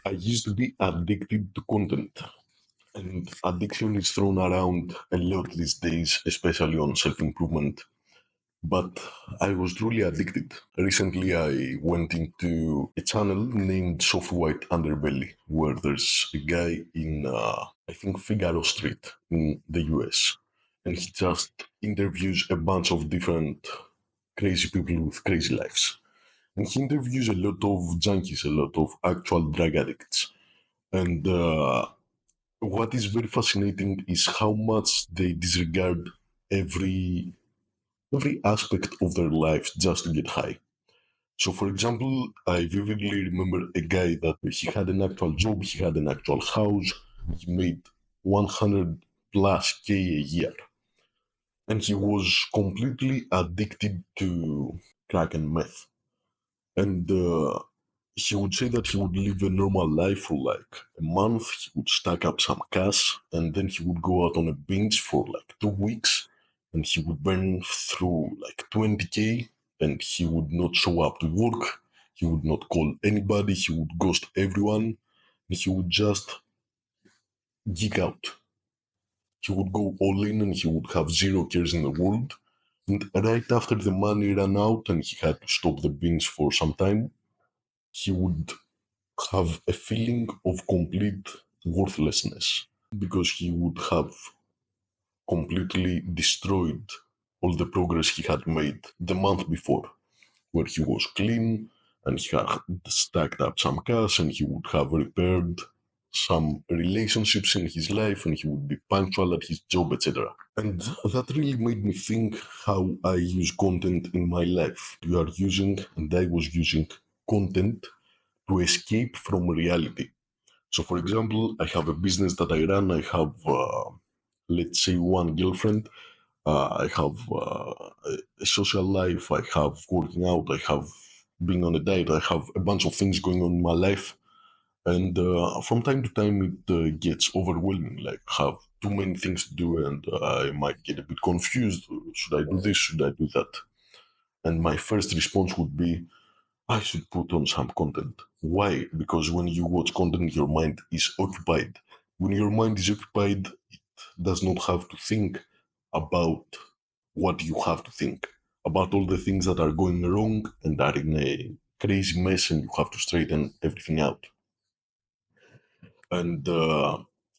I used to be addicted to content, and addiction is thrown around a lot these days, especially on self improvement. But I was truly addicted. Recently, I went into a channel named Soft White Underbelly, where there's a guy in, I think, Figaro Street in the US. And he just interviews a bunch of different crazy people with crazy lives. And he interviews a lot of junkies, a lot of actual drug addicts. And what is very fascinating is how much they disregard every every aspect of their lives just to get high. So, for example, I vividly remember a guy that he had an actual job, he had an actual house, he made 100 plus K a year, and he was completely addicted to crack and meth. And he would say that he would live a normal life for like a month, he would stack up some cash, and then he would go out on a binge for like 2 weeks, and he would burn through like 20K, and he would not show up to work, he would not call anybody, he would ghost everyone, and he would just geek out. He would go all in and he would have zero cares in the world. And right after the money ran out and he had to stop the binge for some time, he would have a feeling of complete worthlessness because he would have completely destroyed all the progress he had made the month before, where he was clean and he had stacked up some cash and he would have repaired some relationships in his life and he would be punctual at his job, etc. And that really made me think how I use content in my life. You are using, and I was using content to escape from reality. So, for example, I have a business that I run. I have, let's say, one girlfriend. I have a social life. I have working out. I have being on a diet. I have a bunch of things going on in my life. And from time to time, it gets overwhelming. Like, have too many things to do, and I might get a bit confused. Should I do this? Should I do that? And my first response would be, I should put on some content. Why? Because when you watch content, your mind is occupied. When your mind is occupied, it does not have to think about what you have to think, about all the things that are going wrong and are in a crazy mess, and you have to straighten everything out. And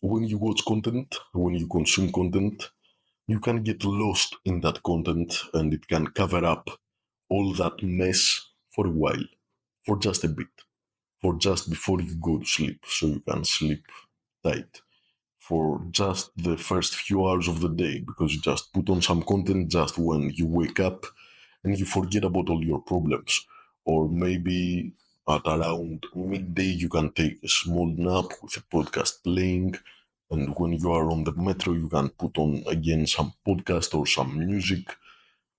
when you watch content, when you consume content, you can get lost in that content and it can cover up all that mess for a while, for just a bit, for just before you go to sleep, so you can sleep tight, for just the first few hours of the day, because you just put on some content just when you wake up and you forget about all your problems. Or maybe at around midday, you can take a small nap with a podcast playing. And when you are on the metro, you can put on again some podcast or some music,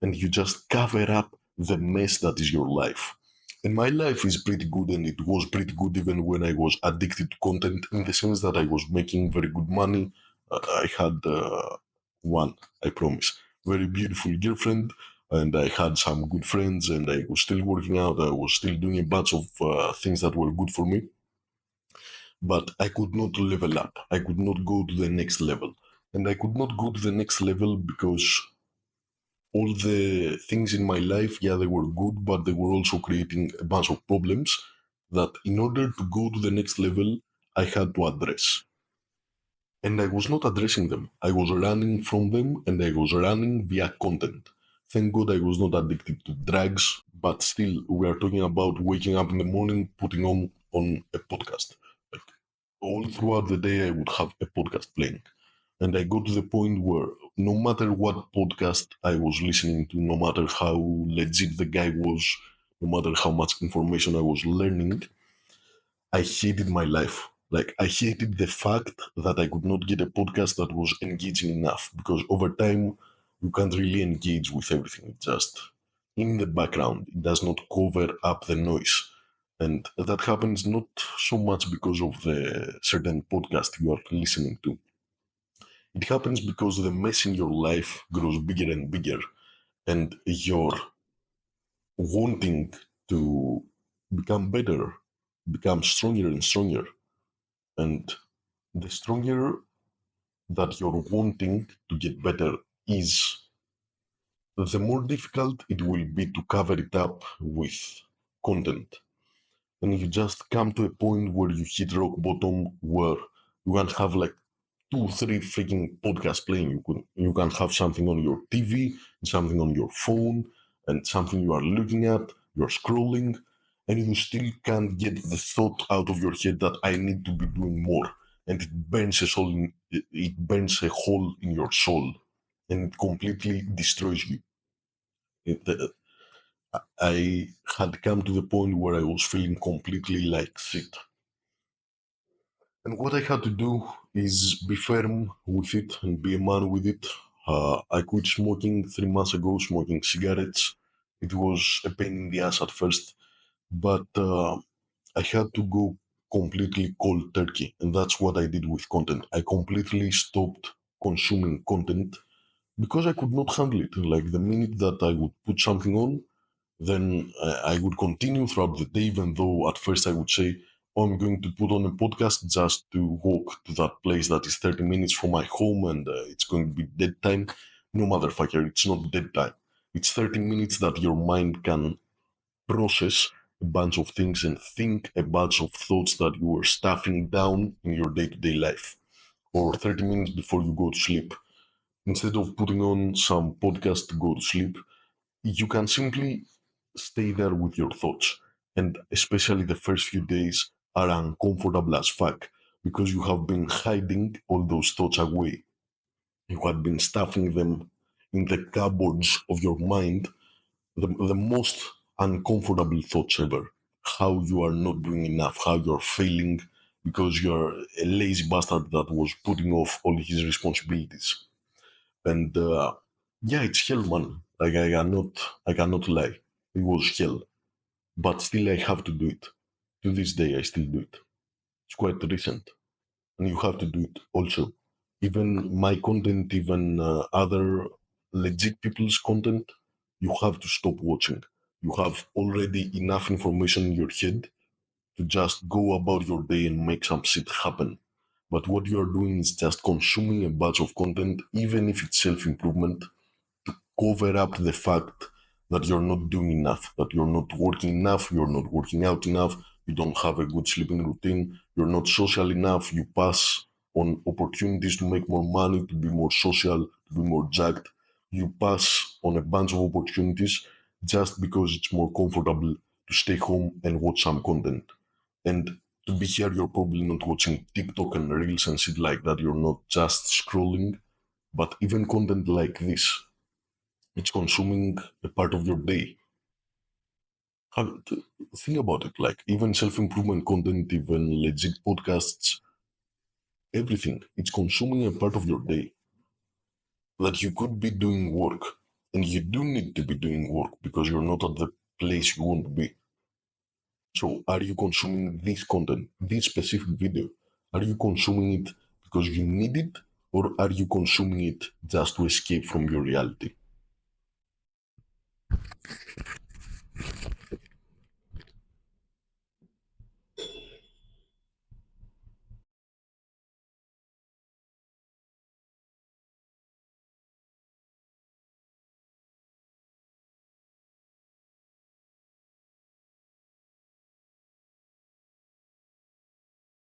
and you just cover up the mess that is your life. And my life is pretty good, and it was pretty good even when I was addicted to content, in the sense that I was making very good money. I had one, I promise, very beautiful girlfriend, and I had some good friends, and I was still working out. I was still doing a bunch of things that were good for me, but I could not level up. I could not go to the next level. And I could not go to the next level because all the things in my life, yeah, they were good, but they were also creating a bunch of problems that in order to go to the next level, I had to address. And I was not addressing them. I was running from them and I was running via content. Thank God I was not addicted to drugs, but still, we are talking about waking up in the morning, putting on a podcast. Like, all throughout the day, I would have a podcast playing. And I got to the point where no matter what podcast I was listening to, no matter how legit the guy was, no matter how much information I was learning, I hated my life. Like, I hated the fact that I could not get a podcast that was engaging enough, because over time, you can't really engage with everything. It's just in the background. It does not cover up the noise. And that happens not so much because of the certain podcast you are listening to. It happens because the mess in your life grows bigger and bigger, and your wanting to become better becomes stronger and stronger. And the stronger that you're wanting to get better is, the more difficult it will be to cover it up with content. And you just come to a point where you hit rock bottom, where you can have like two, three freaking podcasts playing. You can have something on your TV, something on your phone, and something you are looking at, you're scrolling, and you still can't get the thought out of your head that I need to be doing more. And it burns a hole in your soul, and it completely destroys you. I had come to the point where I was feeling completely like shit. And what I had to do is be firm with it and be a man with it. I quit smoking 3 months ago, smoking cigarettes. It was a pain in the ass at first, but I had to go completely cold turkey. And that's what I did with content. I completely stopped consuming content because I could not handle it. Like the minute that I would put something on, then I would continue throughout the day, even though at first I would say, oh, I'm going to put on a podcast just to walk to that place that is 30 minutes from my home and it's going to be dead time. No, motherfucker, it's not dead time. It's 30 minutes that your mind can process a bunch of things and think a bunch of thoughts that you were stuffing down in your day to day life. Or 30 minutes before you go to sleep. Instead of putting on some podcast to go to sleep, you can simply stay there with your thoughts. And especially the first few days are uncomfortable as fuck because you have been hiding all those thoughts away. You have been stuffing them in the cupboards of your mind, the most uncomfortable thoughts ever. How you are not doing enough, how you're failing because you're a lazy bastard that was putting off all his responsibilities. And yeah, it's hell, man. Like I cannot lie. It was hell, but still I have to do it. To this day, I still do it. It's quite recent, and you have to do it also. Even my content, even other legit people's content, you have to stop watching. You have already enough information in your head to just go about your day and make some shit happen. But what you are doing is just consuming a bunch of content, even if it's self improvement, cover up the fact that you're not doing enough, that you're not working enough, you're not working out enough, you don't have a good sleeping routine, you're not social enough, you pass on opportunities to make more money, to be more social, to be more jacked. You pass on a bunch of opportunities just because it's more comfortable to stay home and watch some content. And to be here, you're probably not watching TikTok and Reels and shit like that. You're not just scrolling, but even content like this, it's consuming a part of your day. Think about it, like even self-improvement content, even legit podcasts, everything, it's consuming a part of your day that you could be doing work. And you do need to be doing work because you're not at the place you want to be. So are you consuming this content, this specific video? Are you consuming it because you need it, or are you consuming it just to escape from your reality?